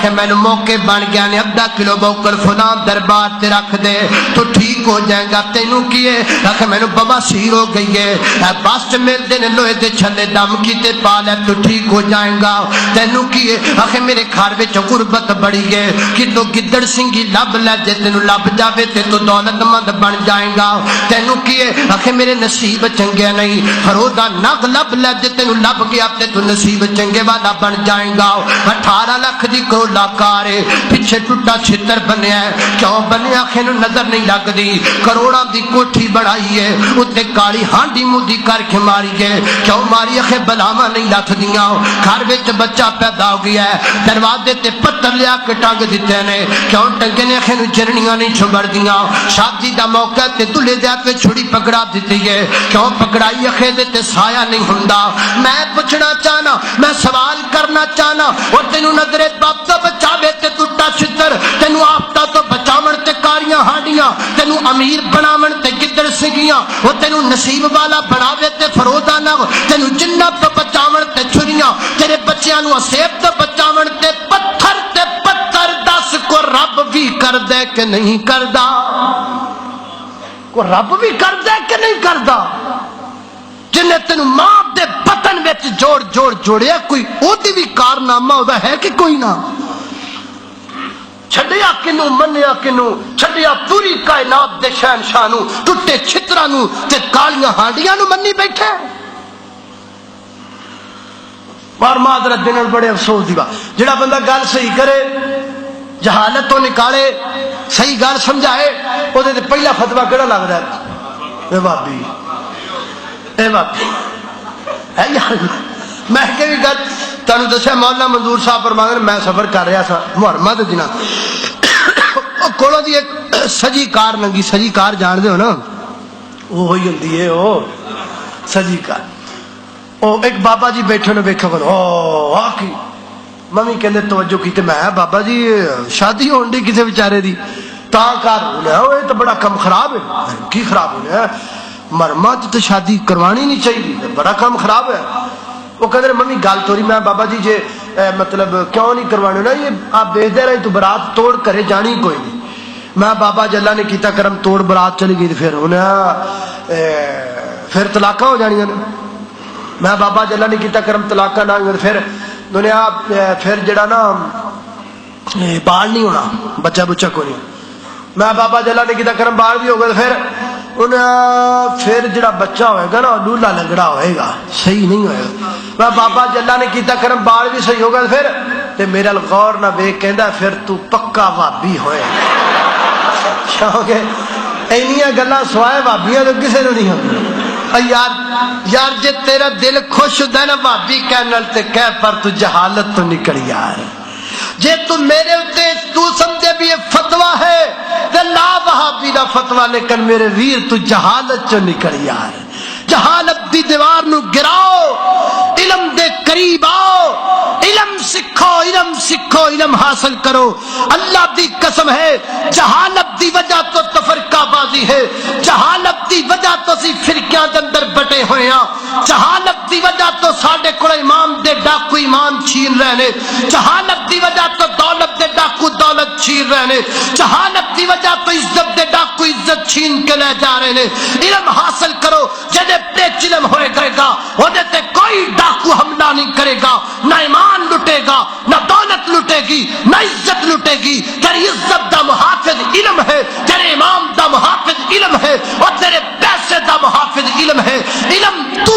آخ مینو موقع بن گیا نے 1/2 کلو بوکل فلاں دربار تے رکھ دے تو ٹھیک ہو جائے گا تینوں کیے آخ مینو بواسیر ہو گئی ہے بس ملتے نے لوہے دے چھلے دم کیتے پا لے تو ٹھیک ہو جائے گا تینوں کیے آخ میرے گھر وچ غربت بڑی ہے کتوں گدڑ سنگھی لب لے جے تینوں لب جاوے تے تو دولت مند بن جائے گا تینوں کیے آخ میرے نصیب چنگے نہیں فرودا نگ لب لے جے تینوں لب گیا تے تو نصیب چنگے والا بن جائے گا 18 لاکھ دی کروڑا کار ہے پیچھے ٹوٹا چھتر بنیا ہے کیوں بنیا آخ نو نظر نہیں لگدی کروڑاں دی کوٹھی بڑھائی ہے اتے کالی ہانڈی مودی کر کے ماری گئے کیوں ماری آخ بلاواں نہیں لتھ دیاں گھر وچ بچہ پیدا ہو گیا ہے دروازے تے پتھر لیا کے ٹنگ دیتے نے کیوں ٹنگے نے آخ نو جرنیاں نہیں چھبڑ دیاں شادی دا موقع تے دلہے دے ہاتھ چھڑی پکڑا دیتی ہے کیوں پکڑائی آخ دے تے سایہ نہیں ہوندا میں پوچھنا چاہنا میں سوال کرنا چاہنا اور تینوں نظر باپ تو بچاوے تے ٹوٹا چھتر تینوں آفتا تو بچاون تے کاریاں ہانڈیاں تینوں امیر بناون تے گدڑ سنگیاں وہ تینوں نصیب والا بناوے تے فرودا نگ تینوں جنت تو بچاون تے چھریاں تیرے بچیاں نو اسیب تو بچاون تے پتھر دس کو رب بھی کر دے کہ نہیں کردا کو رب بھی کر دے کہ نہیں کردا جنہیں تینوں ماں دے بطن وچ جوڑ جوڑیا کوئی او دی بھی کارنامہ ہوتا ہے کہ کوئی نہ چھڑیا کنوں منیا کنوں چھڑیا پوری کائنات دے شہنشاہ نو ٹوٹے چھتراں نو تے کالیاں ہانڈیاں نو منی بیٹھے اور معذرت دینن بڑے افسوس دی بات جڑا بندہ گل صحیح کرے جہالت تو نکالے صحیح گل سمجھائے او دے پہلا فتوی کیڑا لگدا ہے اے بابی ہے یار میں کہ بھی گل تانوں دسیا مولانا منظور صاحب فرماندے میں سفر کر رہا سا محرمہ دے دناں کولوں دی ایک سجی کار لنگی سجی کار جان دے ہو نا وہ ہوئی ہوندی ہے او سجی کار او ایک بابا جی بیٹھے نے ویکھو او آ کی ممی کہندے توجہ کیتے میں بابا جی شادی ہون دی کسے بیچارے دی تا کار ہونا او یہ تو بڑا کم خراب ہے کی خراب ہونا ہے مرمہ تو شادی کروانی نہیں چاہیے بڑا کام خراب ہے وہ کہتے ہیں ممی گال توری میں بابا جی جے مطلب کیوں نہیں کروانے نا یہ آپ بیچتے رہے تو برات توڑ کرے جانی کوئی نہیں میں بابا جی اللہ نے کیتا کرم توڑ برات چلی گئی پھر انہیں پھر طلاقہ ہو جانی میں بابا جی اللہ نے کیتا کرم طلاقہ نہ پھر دنیا پھر جڑا نا بال نہیں ہونا بچہ بچہ کو نہیں میں بابا جی اللہ نے کیتا کرم بال بھی ہوگا پھر پھر جڑا بچہ ہوئے گا نا لولا لنگڑا ہوئے گا صحیح نہیں ہوئے گا میں بابا جی اللہ نے کیتا کرم بال بھی صحیح ہوگا پھر تے میرا غور نہ ویکھ کہندا پھر تو پکا بھابی ہوئے کیونکہ اینیاں گلاں سوائے بھابیاں تو کسے نوں نہیں ہوندی یار جے تیرا دل خوش ہوندا نا بھابی کہن نال تے کہہ پر تو جہالت تو نکل یار جے تو میرے اتے تو سمجھے بھی یہ فتوہ ہے تے لا وہابی دا فتوہ لیکن میرے ویر تو جہالت چو نکل یار جہالت دی دیوار نو گراؤ علم دے قریب آؤ علم سکھو علم حاصل کرو اللہ دی قسم ہے جہالت دی وجہ تو تفرقہ بازی ہے جہالت دی وجہ تو سی فرقیاں دے اندر بٹے ہوئے ہیں جہالت دی وجہ تو ساڈے کول امام دے ڈاکو ایمان چھین رہے نے جہالت دی وجہ تو دولت دے ڈاکو دولت چھین رہے نے جہالت دی وجہ تو عزت دے ڈاکو عزت چھین کے لے جا رہے نے علم حاصل کرو جدے پیچ علم ہوئے کرے گا اودے تے کوئی ڈاکو حملہ نہیں کرے گا نہ ایمان لٹے گا نہ دولت لٹے گی نہ عزت لٹے گی تیری عزت دا محافظ علم ہے تیرے امام دا محافظ علم ہے اور تیرے پیسے دا محافظ علم ہے علم تو